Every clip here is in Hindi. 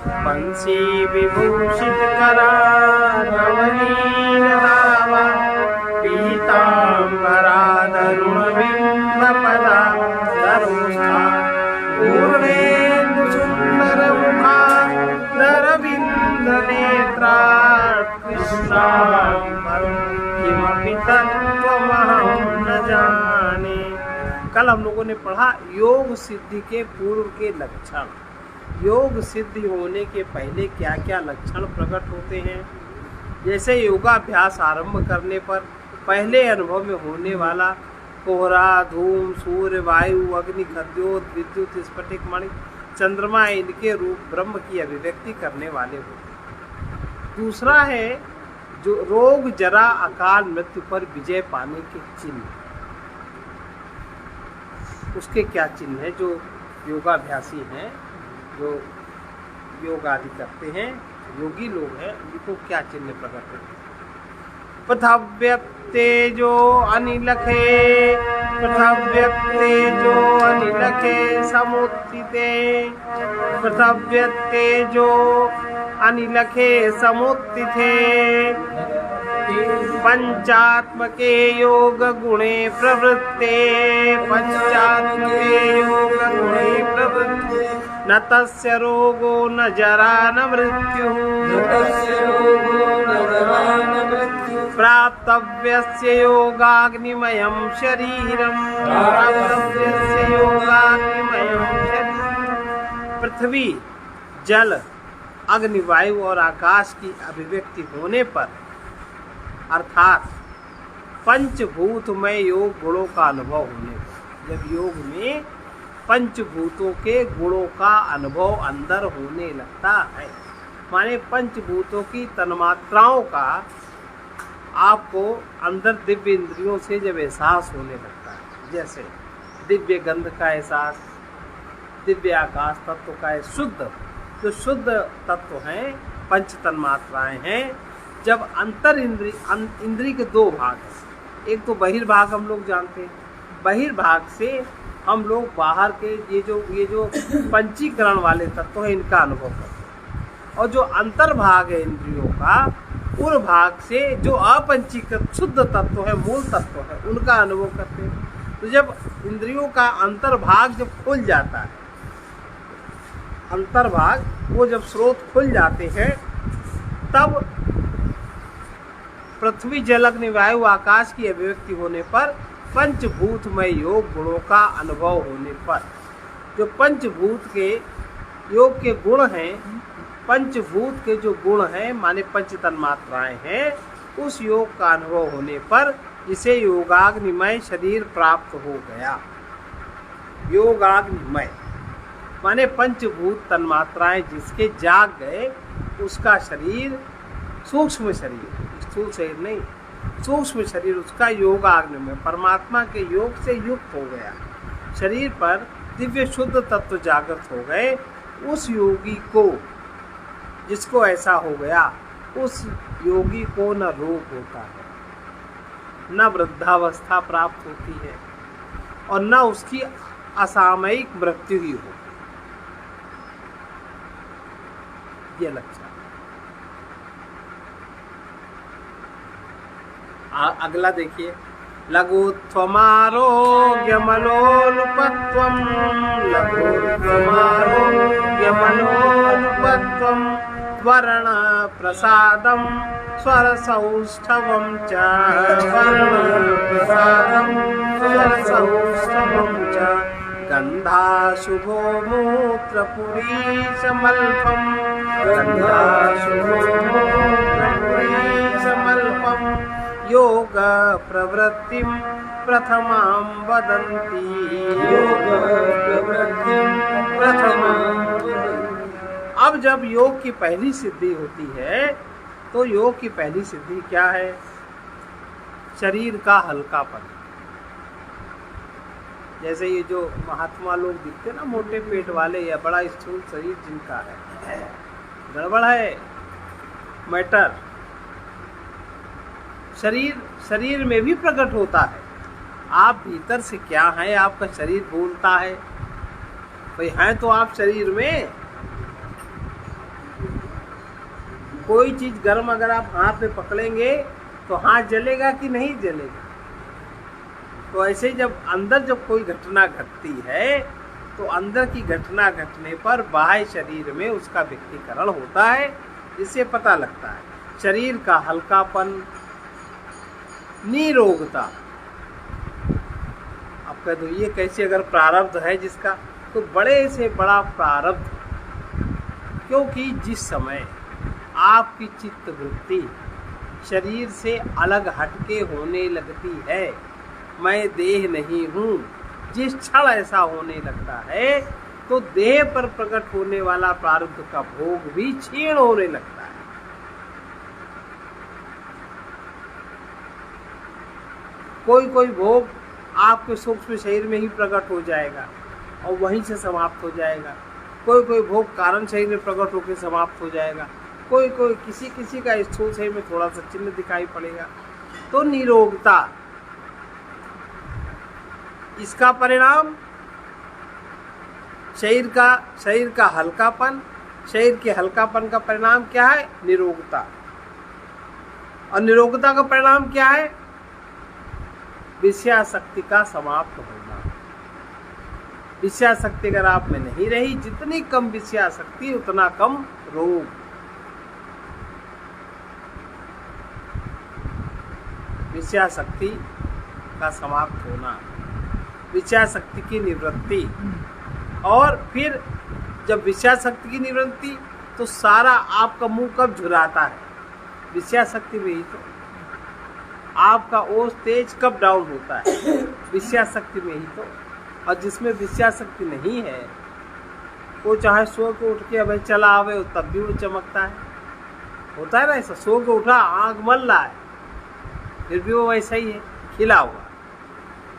बंसी विभूषित करा नवनील रावा पीतांबरा धरुण बिंब पदा धरुष्ठा पूर्णेन्दु सुंदर मुखा नरविंद नेत्रा कृष्णांबरं किमपि तत्त्वमहं न जाने। कल हम लोगों ने पढ़ा योग सिद्धि के पूर्व के लक्षण। योग सिद्धि होने के पहले क्या क्या लक्षण प्रकट होते हैं। जैसे योगाभ्यास आरंभ करने पर पहले अनुभव में होने वाला कोहरा, धूम, सूर्य, वायु, अग्नि, खद्योत, विद्युत, स्फटिक, मणि, चंद्रमा इनके रूप ब्रह्म की अभिव्यक्ति करने वाले होते। दूसरा है जो रोग, जरा, अकाल मृत्यु पर विजय पाने के चिन्ह। उसके क्या चिन्ह है? जो योगाभ्यासी हैं, जो योग आदि करते हैं, योगी लोग हैं, उनको क्या चिन्ह प्रकट होते हैं? पृथव्यक्तेजो अनिलखे, पृथव्यक्तेजो अनिलखे समुत्थिते, पृथव्यक्तेजो अनिलखे समुत्थिते पंचात्मके योग गुणे प्रवृत्ते, पंचात्मके योग गुणे प्रवृत्ते न तस्य रोगो न जरा न मृत्युः, प्राप्तव्यस्य योगाग्निमयं शरीरं, प्राप्तव्यस्य योगाग्निमयं शरीरं। पृथ्वी, जल, अग्नि, वायु और आकाश की अभिव्यक्ति होने पर अर्थात पंचभूतमय योग गुणों का अनुभव होने पर, जब योग में पंचभूतों के गुणों का अनुभव अंदर होने लगता है, माने पंचभूतों की तन्मात्राओं का आपको अंदर दिव्य इंद्रियों से जब एहसास होने लगता है, जैसे दिव्य गंध का एहसास, दिव्य आकाश तत्व का शुद्ध, जो शुद्ध तत्व हैं, पंच तन्मात्राएं हैं। जब अंतर इंद्री के दो भाग हैं, एक तो बहिर्भाग हम लोग जानते हैं, बहिर्भाग से हम लोग बाहर के ये जो पंचीकरण वाले तत्व हैं इनका अनुभव करते हैं, और जो अंतर्भाग है इंद्रियों का, उन भाग से जो अपंचीकृत शुद्ध तत्व है, मूल तत्व है, उनका अनुभव करते हैं। तो जब इंद्रियों का अंतर्भाग जब खुल जाता है, अंतर्भाग वो जब स्रोत खुल जाते हैं, तब पृथ्वी, जल, अग्नि, वायु, आकाश की अभिव्यक्ति होने पर पंचभूतमय योग गुणों का अनुभव होने पर, जो पंचभूत के योग के गुण हैं, पंचभूत के जो गुण हैं माने पंच तन्मात्राएं हैं, उस योग का अनुभव होने पर जिसे योगाग्निमय शरीर प्राप्त हो गया। योगाग्निमय माने पंचभूत तन्मात्राएं जिसके जाग गए, उसका शरीर, सूक्ष्म शरीर, स्थूल शरीर नहीं, सूक्ष्म शरीर, उसका योगाग्निमय परमात्मा के योग से युक्त हो गया। शरीर पर दिव्य शुद्ध तत्व जागृत हो गए। उस योगी को, जिसको ऐसा हो गया, उस योगी को न रोग होता है, न वृद्धावस्था प्राप्त होती है, और न उसकी असामयिक मृत्यु ही होती। ये लक्षण। अगला देखिए, लघुत्वमारोग्यमलोलुपत्वं, लघुत्वमारोग्यमलोलुपत्वं वर्ण प्रसादं स्वरसौष्ठवं च, वर्ण प्रसादं स्वरसौष्ठवं च गन्धाशुभो मूत्रपुरीशमल्पं, गन्धाशुभो मूत्रपुरीशमल्पं योग प्रवृत्तिं प्रथमां वदन्ति, योग प्रवृत्तिं प्रथमां। अब जब योग की पहली सिद्धि होती है, तो योग की पहली सिद्धि क्या है? शरीर का हल्कापन। जैसे ये जो महात्मा लोग दिखते ना, मोटे पेट वाले या बड़ा स्थूल शरीर जिनका है, गड़बड़ है मैटर। शरीर में भी प्रकट होता है। आप भीतर से क्या है, आपका शरीर बोलता है। भाई हैं तो आप शरीर में, कोई चीज गर्म अगर आप हाथ में पकड़ेंगे तो हाथ जलेगा कि नहीं जलेगा। तो ऐसे ही जब कोई घटना घटती है तो अंदर की घटना घटने पर बाह्य शरीर में उसका व्यक्तीकरण होता है, जिससे पता लगता है शरीर का हल्कापन, निरोगता। आप कह दो ये कैसे, अगर प्रारब्ध है जिसका, तो बड़े से बड़ा प्रारब्ध, क्योंकि जिस समय आपकी चित्त वृत्ति शरीर से अलग हटके होने लगती है, मैं देह नहीं हूँ, जिस क्षण ऐसा होने लगता है तो देह पर प्रकट होने वाला प्रारब्ध का भोग भी क्षीण होने लगता है। कोई कोई भोग आपके सूक्ष्म शरीर में ही प्रकट हो जाएगा और वहीं से समाप्त हो जाएगा। कोई कोई भोग कारण शरीर में प्रकट होकर समाप्त हो जाएगा। कोई कोई किसी का स्थूल शरीर में थोड़ा सा चिन्ह दिखाई पड़ेगा। तो निरोगता, इसका परिणाम शरीर का हल्कापन, शरीर के हल्कापन का परिणाम क्या है? निरोगता। और निरोगता का परिणाम क्या है? विषयासक्ति का समाप्त होना। विषयासक्ति अगर आप में नहीं रही, जितनी कम विषयासक्ति उतना कम रोग। विषयासक्ति का समाप्त होना, विषयासक्ति की निवृत्ति। और फिर जब विषयासक्ति की निवृत्ति, तो सारा आपका मुंह कब झुराता है? विषयासक्ति में ही तो। आपका ओज तेज कब डाउन होता है? विषयासक्ति में ही तो। और जिसमें विषयासक्ति नहीं है, वो चाहे सो के उठ के अब चला आवे तब भी वो चमकता है। होता है ना ऐसा, सो के उठा, आँख मल रहा है, फिर भी वो वैसा ही है, खिला हुआ।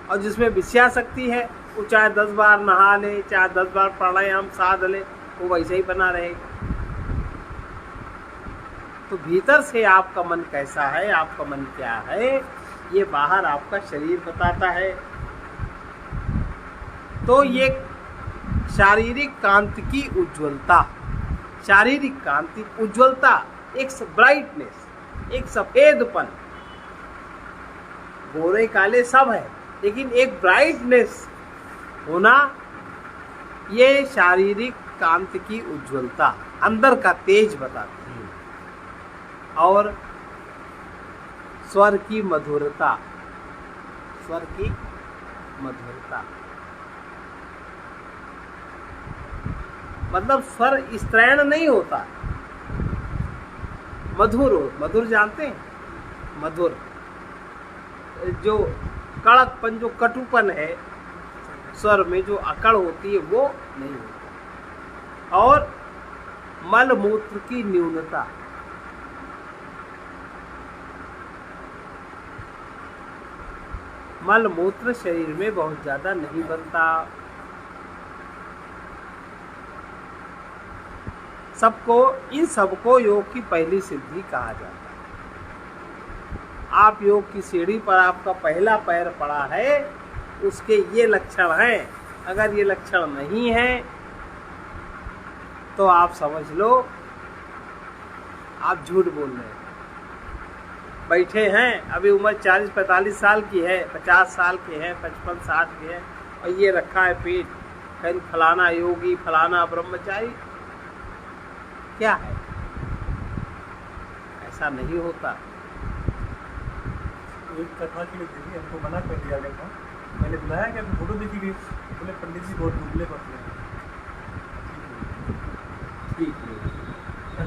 और जिसमें विषयासक्ति है, वो चाहे 10 बार नहा ले, चाहे 10 बार प्राणायाम साध ले, वो वैसे ही बना रहेगा। तो भीतर से आपका मन कैसा है, आपका मन क्या है, ये बाहर आपका शरीर बताता है। तो ये शारीरिक कांति की उज्ज्वलता, शारीरिक कांति, उज्ज्वलता, एक ब्राइटनेस, एक सफेदपन, गोरे काले सब है, लेकिन एक ब्राइटनेस होना, ये शारीरिक कांति की उज्ज्वलता, अंदर का तेज बताती है। और स्वर की मधुरता, स्वर की मधुरता मतलब स्वर स्त्रैण नहीं होता, मधुर हो। मधुर जानते हैं? मधुर, जो कड़कपन, जो कटुपन है स्वर में, जो अकड़ होती है, वो नहीं होता। और मल मूत्र की न्यूनता, मल मूत्र शरीर में बहुत ज्यादा नहीं बनता। इन सबको योग की पहली सिद्धि कहा जाता है। आप योग की सीढ़ी पर आपका पहला पैर पड़ा है, उसके ये लक्षण हैं। अगर ये लक्षण नहीं है तो आप समझ लो आप झूठ बोल रहे हैं। बैठे हैं, अभी उम्र 40-45 साल की है, 50 साल के हैं, 55-60 के हैं, और ये रखा है पीठ, कहीं फलाना योगी, फलाना ब्रह्मचारी। क्या है? ऐसा नहीं होता। एक कथा के लिए देखिए, हमको मना कर दिया गया था। मैंने बुलाया कि आपकी फोटो देखी गई, बोले पंडित जी बहुत दुबले पतले हैं। ठीक है।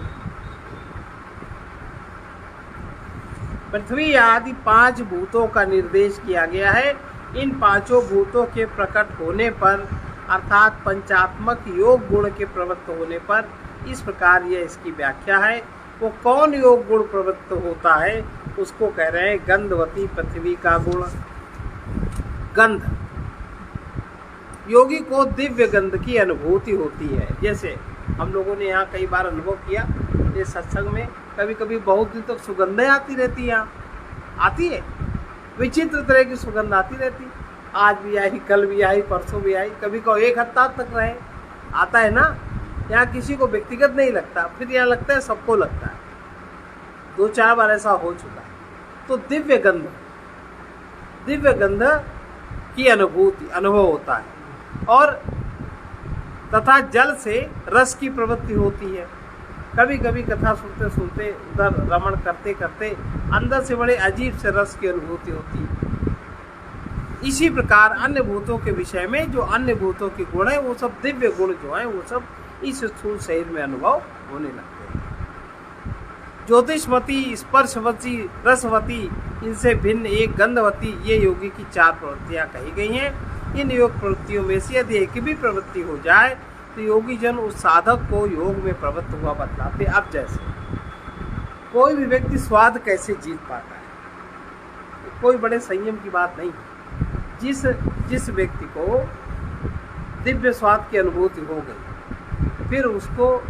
पृथ्वी आदि 5 भूतों का निर्देश किया गया है। इन 5 भूतों के प्रकट होने पर, अर्थात पंचात्मक योग गुण के प्रवृत्त होने पर, इस प्रकार यह इसकी व्याख्या है। वो कौन योग गुण प्रवृत्त होता है, उसको कह रहे हैं गंधवती पृथ्वी का गुण। गंध, योगी को दिव्य गंध की अनुभूति होती है। जैसे हम लोगों ने यहाँ कई बार अनुभव किया, ये सत्संग में कभी कभी बहुत दिन तक सुगंधें आती रहती है। यहाँ आती है, विचित्र तरह की सुगंध आती रहती। आज भी आई, कल भी आई, परसों भी आई, कभी को 1 हफ्ता तक रहे, आता है ना। यहाँ किसी को व्यक्तिगत नहीं लगता, फिर यहाँ लगता है सबको लगता है। 2-4 बार ऐसा हो चुका है। तो दिव्य गंध की अनुभव होता है। और तथा जल से रस की प्रवृत्ति होती है। कभी कभी कथा सुनते सुनते उधर रमण करते करते अंदर से बड़े अजीब से रस की अनुभूति होती है। इसी प्रकार अन्य भूतों के विषय में जो अन्य भूतों के गुण है, वो सब दिव्य गुण जो है वो सब इस स्थूल शरीर में अनुभव होने लगते हैं। ज्योतिषवती, स्पर्शवती, रसवती, इनसे भिन्न एक गंधवती, ये योगी की 4 प्रवृत्तियां कही गई हैं। इन योग प्रवृत्तियों में से यदि एक भी प्रवृत्ति हो जाए तो योगी जन उस साधक को योग में प्रवृत्त हुआ बतलाते। अब जैसे कोई भी व्यक्ति स्वाद कैसे जीत पाता है, कोई बड़े संयम की बात नहीं। जिस व्यक्ति को दिव्य स्वाद की अनुभूति हो गई, फिर उसको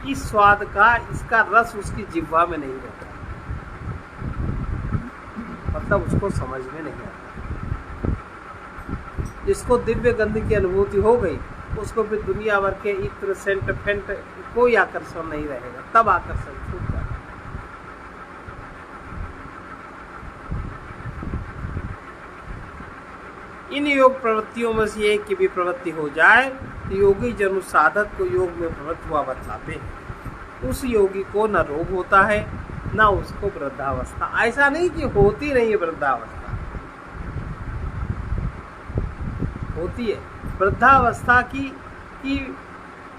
इस स्वाद का, इसका रस उसकी जिह्वा में नहीं रहता, मतलब उसको समझ में नहीं आता। जिसको दिव्य गंध की अनुभूति हो गई, उसको फिर दुनिया भर के इत्र, सेंट, फेंट कोई आकर्षण नहीं रहेगा, तब आकर्षण छूट जाएगा। इन योग प्रवृत्तियों में से एक की भी प्रवृत्ति हो जाए तो योगी जन उस साधक को योग में प्रवृत्त हुआ बतलाते हैं। उस योगी को न रोग होता है न उसको वृद्धावस्था। ऐसा नहीं कि होती नहीं है वृद्धावस्था, होती है। वृद्धावस्था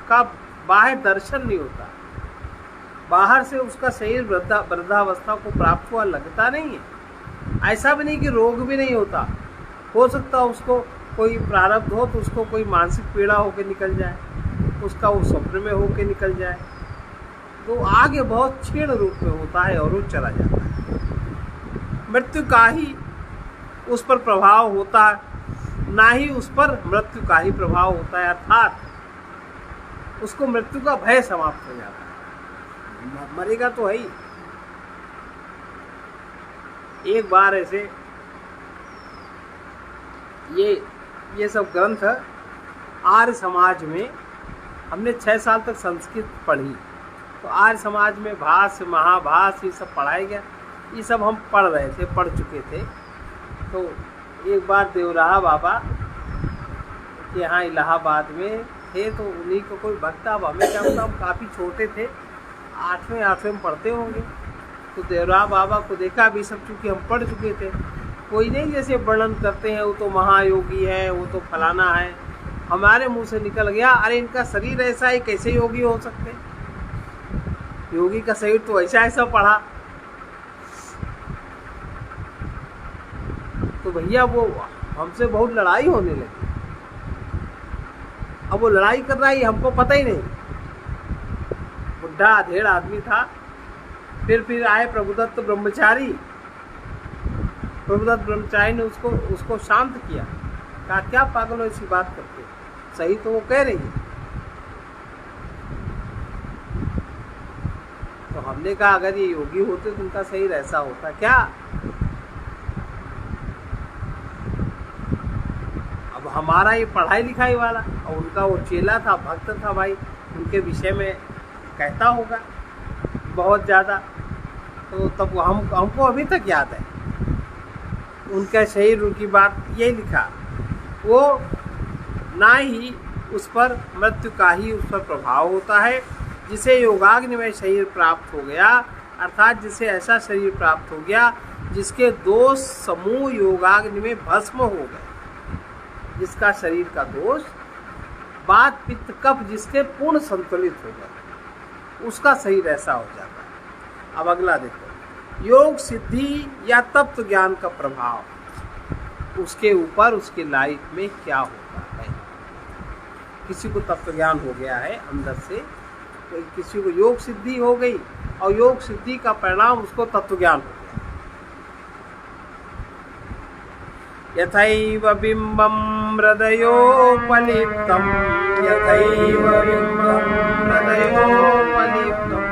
का बाह्य दर्शन नहीं होता, बाहर से उसका शरीर वृद्धावस्था को प्राप्त हुआ लगता नहीं है। ऐसा भी नहीं कि रोग भी नहीं होता, हो सकता उसको कोई प्रारब्ध हो तो उसको कोई मानसिक पीड़ा होकर निकल जाए, उसका वो स्वप्न में होकर निकल जाए, तो आगे बहुत क्षीण रूप में होता है और वो चला जाता है। मृत्यु का ही उस पर प्रभाव होता है, ना ही उस पर मृत्यु का ही प्रभाव होता है, अर्थात उसको मृत्यु का भय समाप्त हो जाता है। मरेगा तो है ही। एक बार ऐसे ये सब ग्रंथ आर्य समाज में हमने 6 साल तक संस्कृत पढ़ी, तो आर्य समाज में भाष्य, महाभाष्य ये सब पढ़ाया गया। ये सब हम पढ़ रहे थे, पढ़ चुके थे। तो एक बार देवराहा बाबा के यहाँ इलाहाबाद में थे, तो उन्हीं को कोई भक्त, अब हमें क्या पता, हम काफ़ी छोटे थे, 8वें में पढ़ते होंगे। तो देवराहा बाबा को देखा, भी सब चूँकि हम पढ़ चुके थे, कोई नहीं जैसे वर्णन करते हैं वो तो महायोगी है, वो तो फलाना है, हमारे मुंह से निकल गया, अरे इनका शरीर ऐसा है, कैसे योगी हो सकते हैं? योगी का शरीर तो ऐसा पढ़ा। तो भैया वो हमसे बहुत लड़ाई होने लगी। अब वो लड़ाई कर रहा है, हमको पता ही नहीं। बुढ़ा अधेड़ आदमी था। फिर आए प्रभुदत्त ब्रह्मचारी। प्रभुदत्त ब्रह्मचारी ने उसको शांत किया, कहा क्या पागल हो ऐसी बात करते, सही तो वो कह रही है। तो हमने कहा अगर ये योगी होते तो उनका शरीर ऐसा होता क्या? अब हमारा ये पढ़ाई लिखाई वाला और उनका वो चेला था, भक्त था भाई, उनके विषय में कहता होगा बहुत ज़्यादा। तो तब हमको अभी तक याद है उनका शरीर, उनकी बात यही लिखा, वो ना ही उस पर मृत्यु का ही उस पर प्रभाव होता है। जिसे योगाग्नि में शरीर प्राप्त हो गया, अर्थात जिसे ऐसा शरीर प्राप्त हो गया जिसके दोष समूह योगाग्नि में भस्म हो गए, जिसका शरीर का दोष वात पित्त कफ जिसके पूर्ण संतुलित हो गए, उसका शरीर ऐसा हो जाता है। अब अगला देखो, योग सिद्धि या तत्व ज्ञान का प्रभाव उसके ऊपर, उसके लाइफ में क्या होता है। किसी को तत्व ज्ञान हो गया है अंदर से, किसी को योग सिद्धि हो गई और योग सिद्धि का परिणाम उसको तत्व ज्ञान हो गया। यथैव बिंबम हृदयोपलिप्तम, यथैव बिंबम हृदयोपलिप्तम,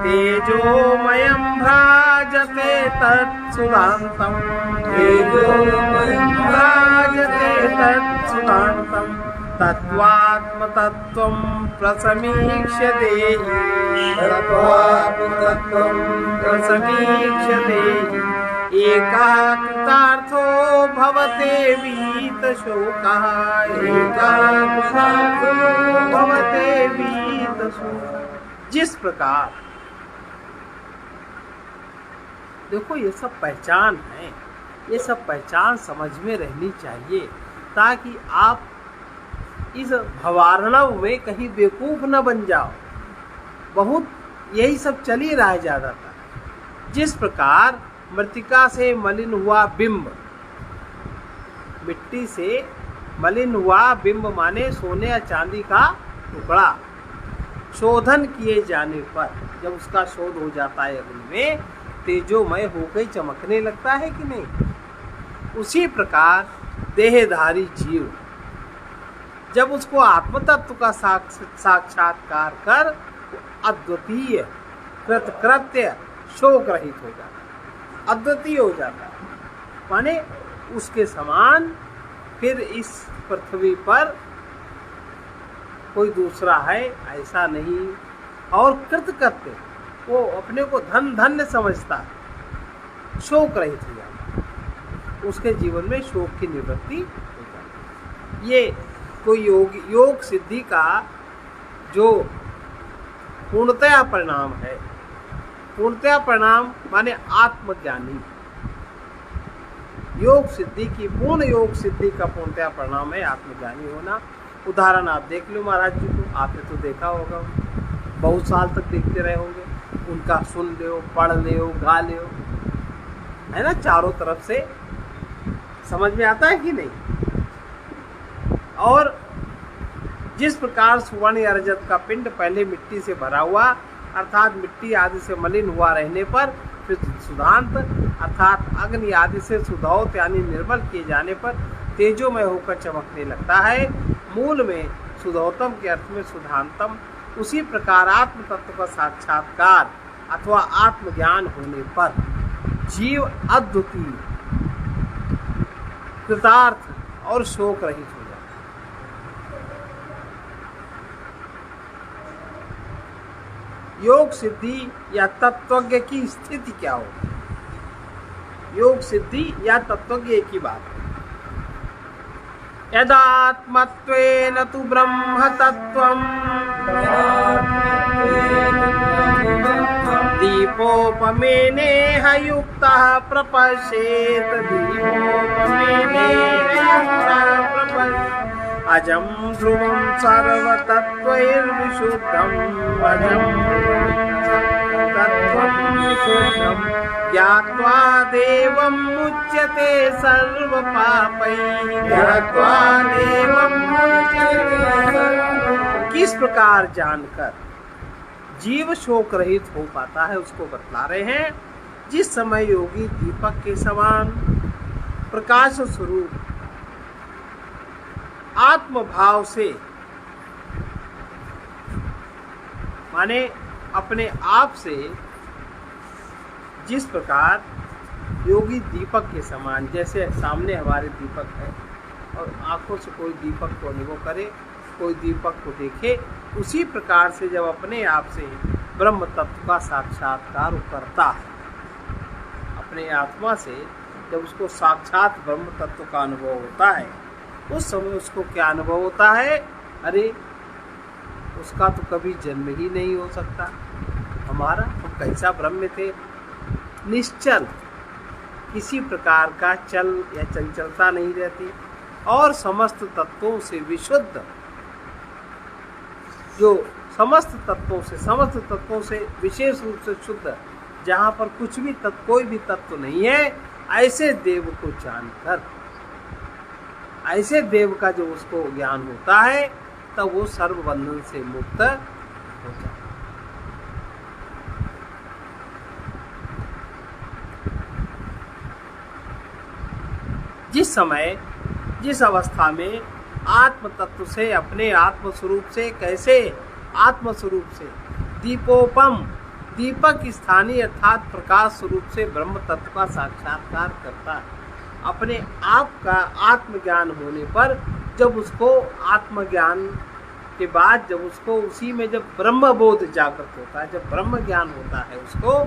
तेजोमयं भ्राजते तत्सुधांतम, तेजोमयं भ्राजते तत्सुधांतम, तत्त्वात्मतत्त्वं प्रसमीक्ष्य देहि एकाकृतार्थो भवते वीतशोकः जिस प्रकार देखो ये सब पहचान है, ये सब पहचान समझ में रहनी चाहिए ताकि आप इस भवार्णव में कहीं बेवकूफ न बन जाओ। बहुत यही सब चल ही रहा है ज्यादातर। जिस प्रकार मृतिका से मलिन हुआ बिंब, मिट्टी से मलिन हुआ बिंब माने सोने या चांदी का टुकड़ा, शोधन किए जाने पर जब उसका शोध हो जाता है अग्नि में, तेजोमय होकर चमकने लगता है कि नहीं। उसी प्रकार देहधारी जीव जब उसको आत्म तत्व का साक्षात्कार कर अद्वितीय कृतकृत्य शोक रहित हो जाता है, अद्वितीय हो जाता है। माने उसके समान फिर इस पृथ्वी पर कोई दूसरा है ऐसा नहीं। और कृतकृत्य वो अपने को धन्य समझता है, शोक रहित हो जाता है, उसके जीवन में शोक की निवृत्ति हो जाती है। ये कोई योग सिद्धि का जो पूर्णतया परिणाम है। पूर्णतया परिणाम माने आत्मज्ञानी। योग सिद्धि की पूर्ण योग सिद्धि का पूर्णतया परिणाम है आत्मज्ञानी होना। उदाहरण आप देख लो महाराज जी को, आपने तो देखा होगा, बहुत साल तक देखते रहे होंगे, उनका सुन लो, पढ़ लो, गा लो, है ना, चारों तरफ से समझ में आता है कि नहीं। और जिस प्रकार सुवर्ण या रजत का पिंड पहले मिट्टी से भरा हुआ अर्थात मिट्टी आदि से मलिन हुआ रहने पर फिर सुधांत अर्थात अग्नि आदि से सुधौत यानी निर्मल किए जाने पर तेजोमय होकर चमकने लगता है, मूल में सुधौतम के अर्थ में सुधांतम, उसी प्रकार आत्म तत्व का साक्षात्कार अथवा आत्मज्ञान होने पर जीव अद्वितीय कृतार्थ और शोक रहित हो जाता है। योग सिद्धि या तत्वज्ञ की स्थिति क्या होगी? योग सिद्धि या तत्वज्ञ एक ही बात है। यदात्मत्वेन तु ब्रह्म तत्त्वम् दीपोपमेनेह युक्तः प्रपश्येत अजं ध्रुवं सर्वतत्त्वैर्विशुद्धम् अजं तत्त्वं विशुद्धम् ज्ञात्वा देवं मुच्यते सर्वपापैः ज्ञात्वा देवं मुच्यते। किस प्रकार जानकर जीव शोक रहित हो पाता है उसको बतला रहे हैं। जिस समय योगी दीपक के समान प्रकाश स्वरूप आत्मभाव से माने अपने आप से जिस प्रकार योगी दीपक के समान, जैसे सामने हमारे दीपक है और आंखों से कोई दीपक को अनुभव करे, कोई दीपक को देखे, उसी प्रकार से जब अपने आप से ब्रह्म तत्व का साक्षात्कार करता है, अपने आत्मा से जब उसको साक्षात ब्रह्म तत्व का अनुभव होता है, उस समय उसको क्या अनुभव होता है? अरे उसका तो कभी जन्म ही नहीं हो सकता, हमारा हम कैसा ब्रह्म थे, निश्चल, किसी प्रकार का चल या चंचलता नहीं रहती और समस्त तत्वों से विशुद्ध, जो समस्त तत्वों से विशेष रूप से शुद्ध, जहाँ पर कुछ भी तत्व कोई भी तत्व नहीं है, ऐसे देव को जानकर, ऐसे देव का जो उसको ज्ञान होता है तब वो सर्व बंधन से मुक्त हो जाता है। जिस समय जिस अवस्था में आत्म तत्व से अपने आत्म स्वरूप से, कैसे आत्म स्वरूप से दीपोपम दीपक स्थानीय अर्थात प्रकाश स्वरूप से ब्रह्म तत्व का साक्षात्कार करता है, अपने आप का आत्मज्ञान होने पर जब उसको आत्मज्ञान के बाद जब उसको उसी में जब ब्रह्म बोध जागृत होता है, जब ब्रह्म ज्ञान होता है उसको,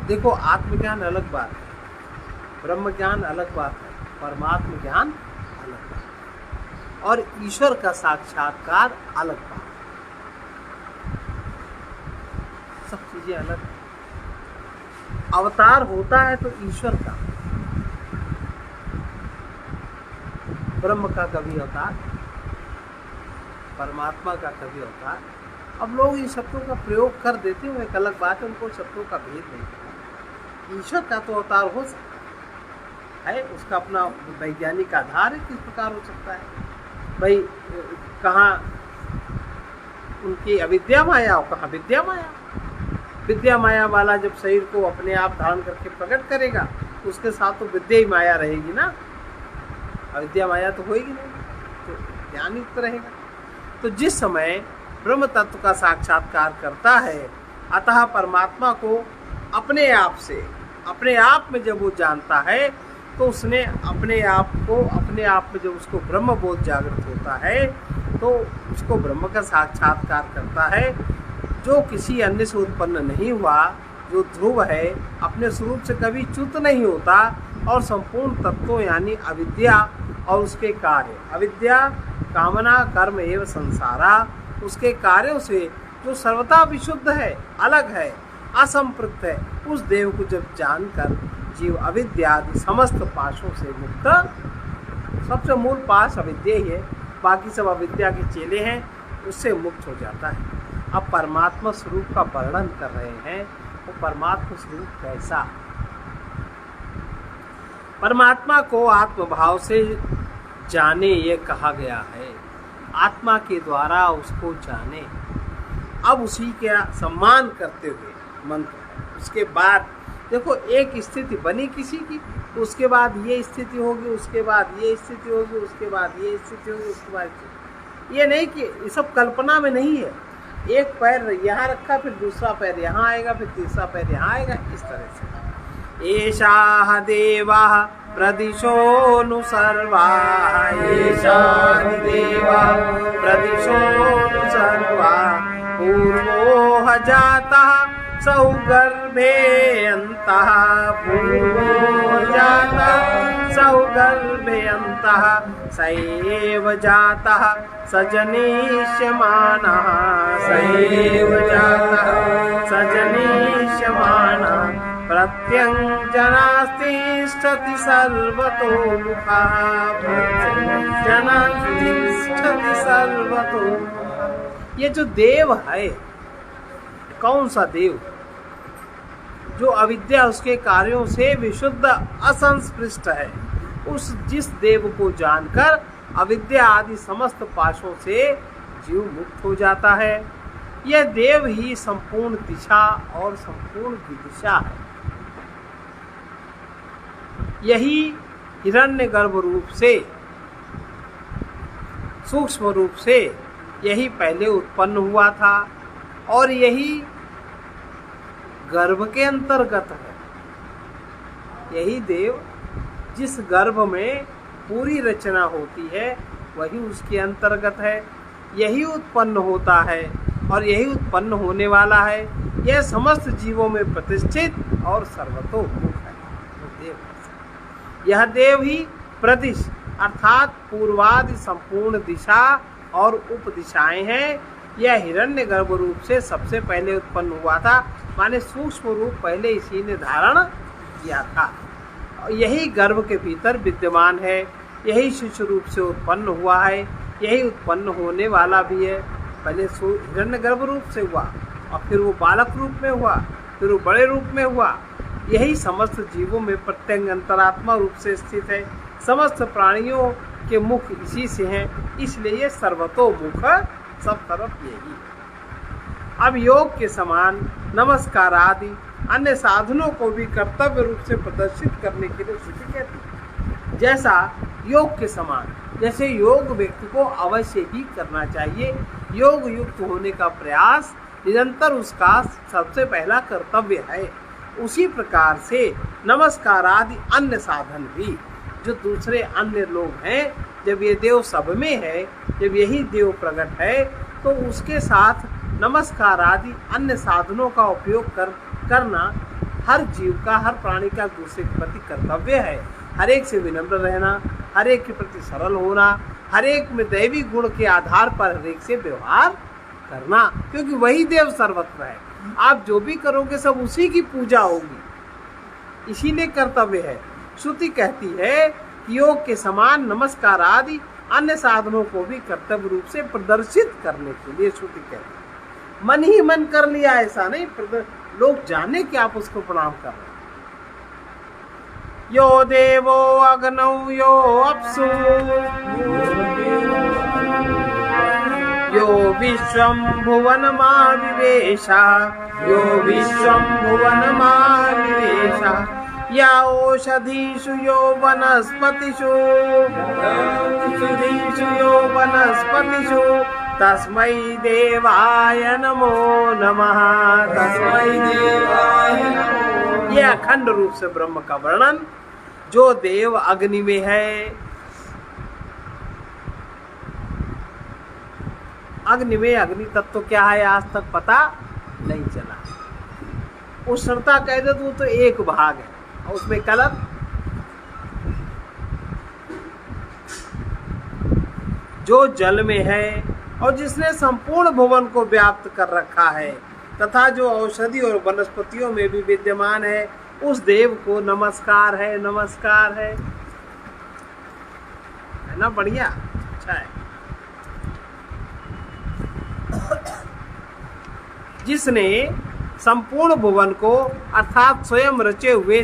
देखो आत्मज्ञान अलग बात है, ब्रह्म ज्ञान अलग बात है, परमात्म ज्ञान अलग बात है, और ईश्वर का साक्षात्कार अलग बात है। सब चीजें अलग है। अवतार होता है तो ईश्वर का, ब्रह्म का कभी अवतार, परमात्मा का कभी अवतार। अब लोग इन शब्दों का प्रयोग कर देते हैं, एक अलग बात है, उनको शब्दों का भेद नहीं पता। ईश्वर का तो अवतार हो सकता है, उसका अपना वैज्ञानिक आधार है, किस प्रकार हो सकता है भाई, कहाँ उनकी अविद्या माया और कहाँ विद्या माया। विद्या माया वाला जब शरीर को अपने आप धारण करके प्रकट करेगा उसके साथ तो विद्या ही माया रहेगी ना, अविद्या माया तो होएगी नहीं, तो ज्ञान युक्त रहेगा। तो जिस समय ब्रह्म तत्व का साक्षात्कार करता है, अतः परमात्मा को अपने आप से, अपने आप में जब वो जानता है तो उसने अपने आप में जब उसको ब्रह्म बोध जागृत होता है तो उसको ब्रह्म का साक्षात्कार करता है, जो किसी अन्य से उत्पन्न नहीं हुआ, जो ध्रुव है, अपने स्वरूप से कभी च्युत नहीं होता, और संपूर्ण तत्वों यानी अविद्या और उसके कार्य, अविद्या कामना कर्म एवं संसारा, उसके कार्यों से जो सर्वथा विशुद्ध है, अलग है, असंपृक्त है, उस देव को जब जानकर जीव अविद्या आदि समस्त पाशों से मुक्त, सबसे मूल पाश अविद्या ही है, बाकी सब अविद्या के चेले हैं, उससे मुक्त हो जाता है। अब परमात्मा स्वरूप का वर्णन कर रहे हैं, वो परमात्मा स्वरूप कैसा। परमात्मा को आत्मभाव से जाने ये कहा गया है, आत्मा के द्वारा उसको जाने। अब उसी का सम्मान करते हुए मंत्र, उसके बाद देखो एक स्थिति बनी किसी की, तो उसके बाद ये स्थिति होगी, उसके बाद ये स्थिति होगी, उसके बाद ये स्थिति होगी, उसके बाद ये नहीं कि ये सब कल्पना में नहीं है। एक पैर यहाँ रखा, फिर दूसरा पैर यहाँ आएगा, फिर तीसरा पैर यहाँ आएगा, इस तरह से। एषा देवा प्रदिशोनु सर्वा, एषा देवा प्रदिशोनु सर्वा, पूर्वो जाता सौगर्भे अन्तः, पूर्वो जाता सौगर्भे अन्तः, सैव जातः सजनीष्यमानः, सैव जातः सजनीष्यमानः, प्रत्यञ्जनास्तिष्ठति सर्वतोमुखः, प्रत्यञ्जनास्तिष्ठति सर्वतोमुखः। ये जो देव है, कौन सा देव? जो अविद्या उसके कार्यों से विशुद्ध असंस्पृष्ट है, उस जिस देव को जानकर अविद्या आदि समस्त पाशों से जीव मुक्त हो जाता है। यह देव ही संपूर्ण दिशा और संपूर्ण विदिशा है। यही हिरण्यगर्भ रूप से, सूक्ष्म रूप से यही पहले उत्पन्न हुआ था, और यही गर्भ के अंतर्गत है। यही देव जिस गर्भ में पूरी रचना होती है वही उसके अंतर्गत है, यही उत्पन्न होता है और यही उत्पन्न होने वाला है। यह समस्त जीवों में प्रतिष्ठित और सर्वतोमुख है। देव, यह देव ही प्रदिश अर्थात पूर्वादि संपूर्ण दिशा और उपदिशाएं हैं। यह हिरण्यगर्भ रूप से सबसे पहले उत्पन्न हुआ था, माने सूक्ष्म रूप पहले इसी ने धारण किया था। यही गर्भ के भीतर विद्यमान है, यही शिशु रूप से उत्पन्न हुआ है, यही उत्पन्न होने वाला भी है। पहले हिरण्यगर्भ रूप से हुआ और फिर वो बालक रूप में हुआ, फिर वो बड़े रूप में हुआ। यही समस्त जीवों में प्रत्यंग अंतरात्मा रूप से स्थित है। समस्त प्राणियों के मुख इसी से हैं, इसलिए सर्वतोमुख सब तरफ यही। अब योग के समान नमस्कार आदि अन्य साधनों को भी कर्तव्य रूप से प्रदर्शित करने के लिए श्रुति कहती है। जैसा योग के समान, जैसे योग व्यक्ति को अवश्य ही करना चाहिए, योग युक्त होने का प्रयास निरंतर उसका सबसे पहला कर्तव्य है, उसी प्रकार से नमस्कार आदि अन्य साधन भी जो दूसरे अन्य लोग हैं जब ये देव सब में है, जब यही देव प्रकट है, तो उसके साथ नमस्कार आदि अन्य साधनों का उपयोग करना हर जीव का, हर प्राणी का दूसरे के प्रति कर्तव्य है। हर एक से विनम्र रहना, हर एक के प्रति सरल होना, हर एक में दैवी गुण के आधार पर हर एक से व्यवहार करना, क्योंकि वही देव सर्वत्र है। आप जो भी करोगे सब उसी की पूजा होगी, इसीलिए कर्तव्य है। श्रुति कहती है कि योग के समान नमस्कार आदि अन्य साधनों को भी कर्तव्य रूप से प्रदर्शित करने के लिए श्रुति कहती है। मन ही मन कर लिया ऐसा नहीं, लोग जाने कि आप उसको प्रणाम कर रहे हैं। यो देवो अग्नौ यो अप्सु यो विश्वं भुवनमाविवेशा यो विश्वं भुवनमाविवेशा या ओषधीषु यो वनस्पतिषु यो वनस्पतिषु तस्मै देवाय नमो नमः तस्मै देवाय नमो। यह अखंड रूप से ब्रह्म का वर्णन, जो देव अग्नि में है, अग्नि में अग्नि तत्व क्या है आज तक पता नहीं चला। उष्णता कह दे तो एक भाग है, और उसमें कलर जो जल में है और जिसने संपूर्ण भुवन को व्याप्त कर रखा है तथा जो औषधि और वनस्पतियों में भी विद्यमान है, उस देव को नमस्कार है, नमस्कार है ना? बढ़िया, अच्छा है। जिसने संपूर्ण भुवन को अर्थात स्वयं रचे हुए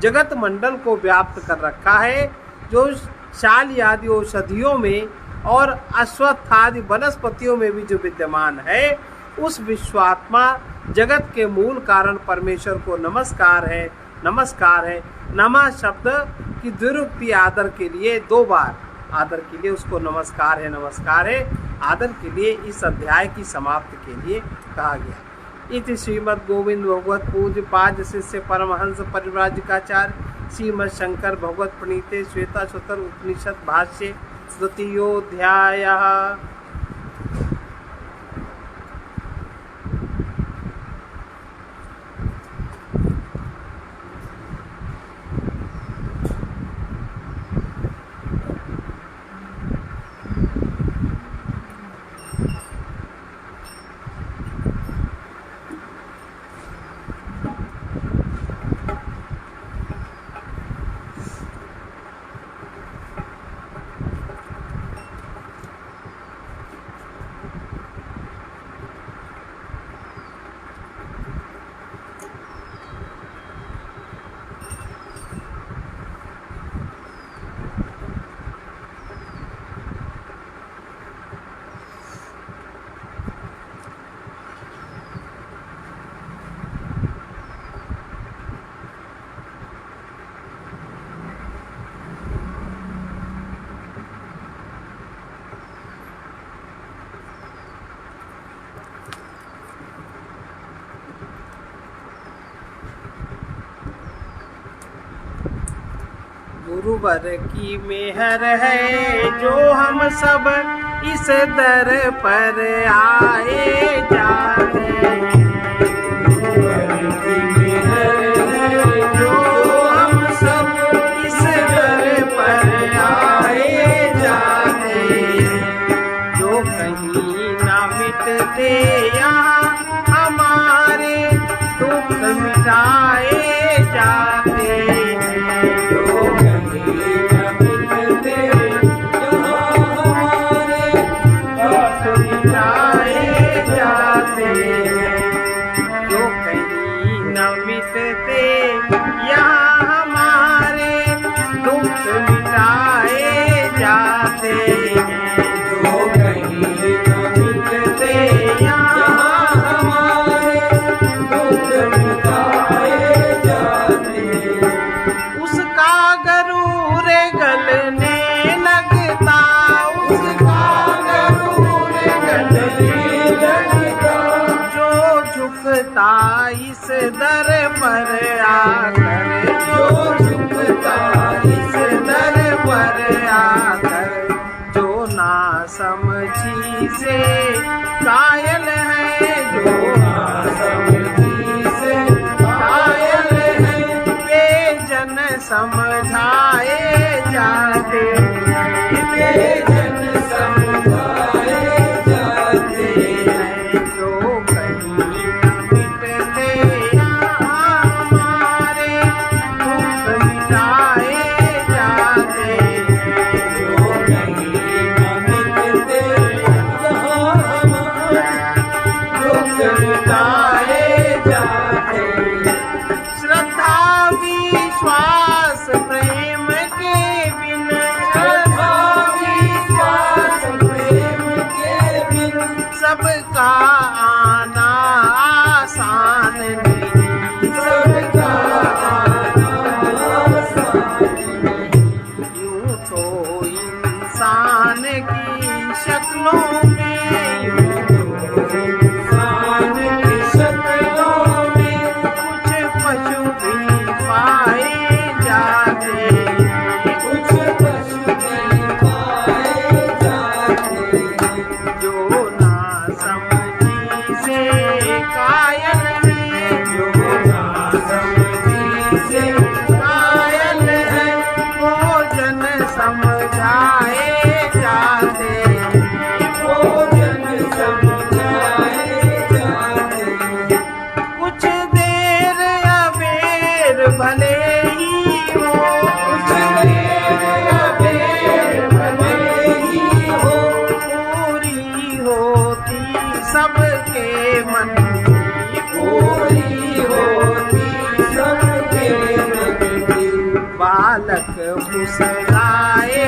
जगत मंडल को व्याप्त कर रखा है, जो शाल आदि औषधियों में और अश्वत्थ आदि वनस्पतियों में भी जो विद्यमान है, उस विश्वात्मा जगत के मूल कारण परमेश्वर को नमस्कार है, नमस्कार है। नमः शब्द की द्विरुक्ति आदर के लिए, दो बार आदर के लिए उसको नमस्कार है, नमस्कार है आदर के लिए इस अध्याय की समाप्ति के लिए कहा गया। इति श्रीमद् गोविंद भगवत पूज्य पाद शिष्य परमहंस परिव्राजकाचार्य श्रीमद् शंकर भगवत प्रणीते श्वेता सुतर उपनिषद भाष्य तृतीयोऽध्यायः। गुरुवर की मेहर है जो हम सब इस दर पर आए जाते हैं। गुरुवर की मेहर है जो हम सब इस दर पर आए जाते हैं। जो कहीं ना मिटते यहाँ हमारे दुख मिटाए जाते हैं। इस दर पर आकर जो झुकता इस दर पर आकर जाते। श्रद्धा विश्वास प्रेम के बिन, श्रद्धा विश्वास प्रेम के बिन सबका आना आसान नहीं, सबका आना आसान नहीं। यूं तो इंसान की शक्लों में, इंसान की शक्लों में कुछ पशु भी पाए जाते, कुछ पशु भी पाए जाते। जो ना समझी से कायल है, जो ना समझी से कायल है, भोजन समझाए जाते, भोजन समझाए जाते। कुछ देर अबेर भले ही हो, कुछ देर अबेर भले ही हो, पूरी होती सबके मन की, पूरी होती सबके मन की। बालक फुसलाए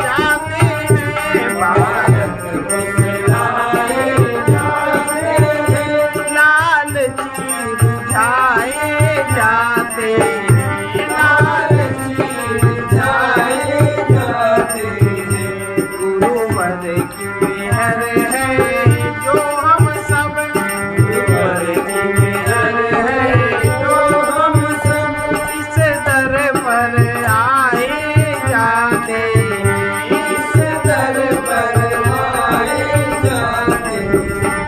जाते हैं, बालक फुसलाए जाते हैं, लालची बुझाए जाते हैं, लालची जाए जाते हैं। गुरुवर की मेहर है जो हम सब, गुरुवर की मेहर है जो हम सब इस दर पर आए जाते हैं, इस दर पर आए जाते हैं।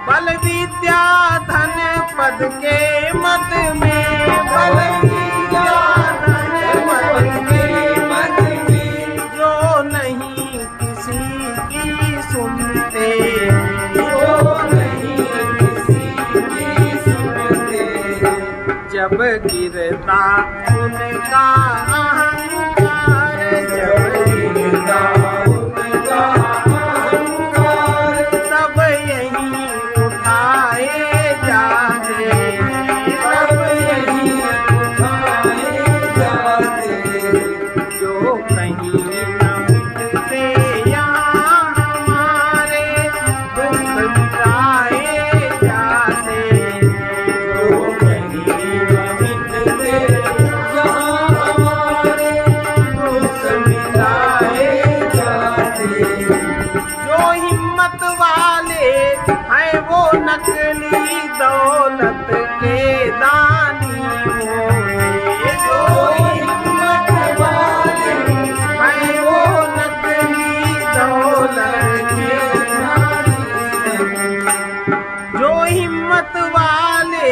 बल विद्या धन पद के मत में, बल विद्या धन पद के मत में जो नहीं किसी की सुनते, जो नहीं किसी की सुनते। जब गिरता उनका अहंकार, जब गिरता उनका अहंकार, तब यही उठाए जाते, तब यही उठाए जाते। जो कहीं न मिटते यहाँ हमारे दुख मिटाए जाते, जो कहीं न मिटते यहाँ हमारे दुख मिटाए जाते। जो हिम्मत वाले हैं वो नकली दौलत के दानी होंगे, जो हिम्मत वाले हैं वो नकली दौलत के जो हिम्मत वाले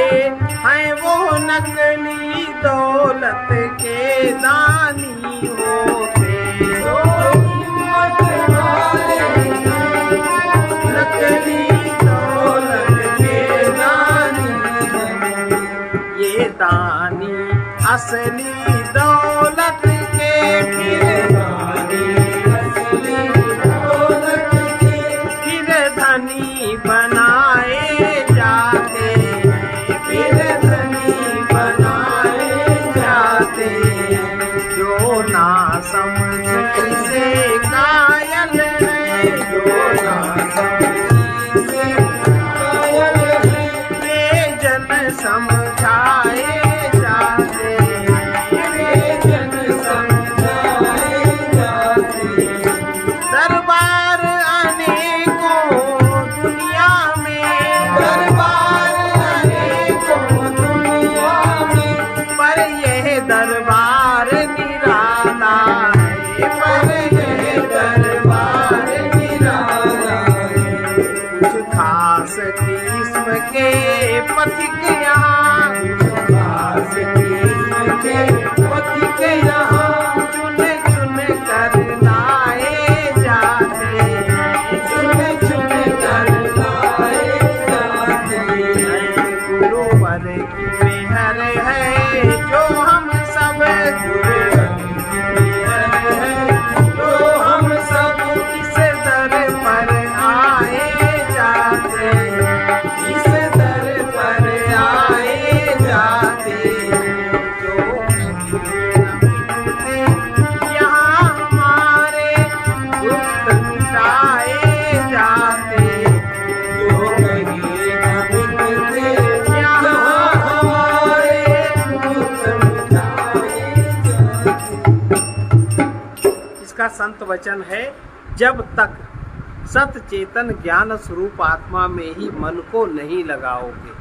हैं वो नकली दौलत के दानी होते, जो हिम्मत वाले नकली दौलत के दानी, ये दानी असली दौलत के फिर फिर धनी बनाए जाते, फिर धनी बनाए जाते। जो ना समझ से कायल है, जो ना समझ से कायल है, वे जन समझाए जाते, वे जन समझाए जाते। दरबार अनेकों दुनिया में, दरबार अनेकों दुनिया में, पर यह दरबार निराला है, पर यह दरबार निराला है। कुछ खास किस्म के पथिक यहाँ, खास किस्म के पथिक यहाँ चुन चुन कर लाए जाते, चुन चुन कर लाए जाते। गुरुवर की मेहर है जो हम सब, गुरुवर की मेहर है जो हम सब इस दर पर आए जाते, इस दर पर आए संत वचन है, जब तक सत चेतन ज्ञान स्वरूप आत्मा में ही मन को नहीं लगाओगे,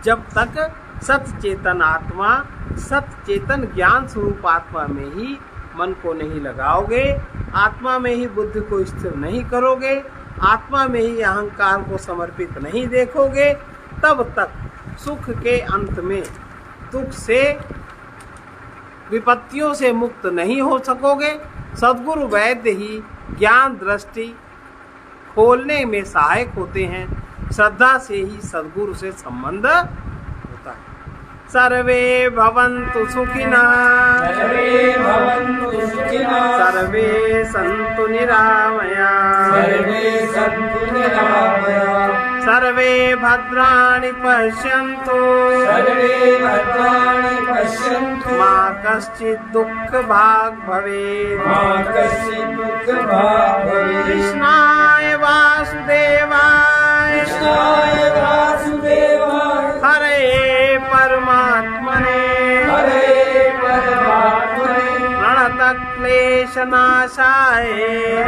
जब तक सत चेतन आत्मा, सत चेतन ज्ञान स्वरूप आत्मा में ही मन को नहीं लगाओगे, आत्मा में ही बुद्धि को स्थिर नहीं करोगे, आत्मा में ही अहंकार को समर्पित नहीं देखोगे, तब तक सुख के अंत में दुख से, विपत्तियों से मुक्त नहीं हो सकोगे। सद्गुरु वैद्य ही ज्ञान दृष्टि खोलने में सहायक होते हैं। श्रद्धा से ही सद्गुरु से संबंध होता है। सर्वे भवन्तु सुखिनः, सर्वे भवन्तु सुखिनः, सर्वे सन्तु निरामयाः, सर्वे सन्तु निरामयाः, सर्वे भद्राणि पश्यन्तु, सर्वे भद्राणि पश्यन्तु, मा कश्चित् दुःखभाग् भवेत्। मा कश्चित् दुःखभाग् भवेत्। कृष्णाय वासुदेवाय, कृष्णाय वासुदेवाय, हरे परमात्मने, हरे परमात्मने, प्रणतक्लेशनाशाय,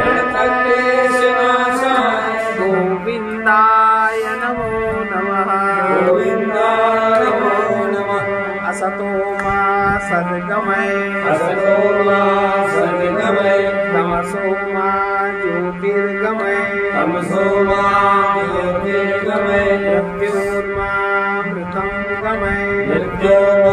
प्रणतक्लेशनाशाय, गोविन्दाय नमो नमः। गोविन्दाय नमो नमः। असतो मा सद्गमय, असतो मा सद्गमय, तमसो मा ज्योतिर्गमय, तमसो मा ज्योतिर्गमय, मृत्योर्मा मृतं गमय, मृत्योर्मा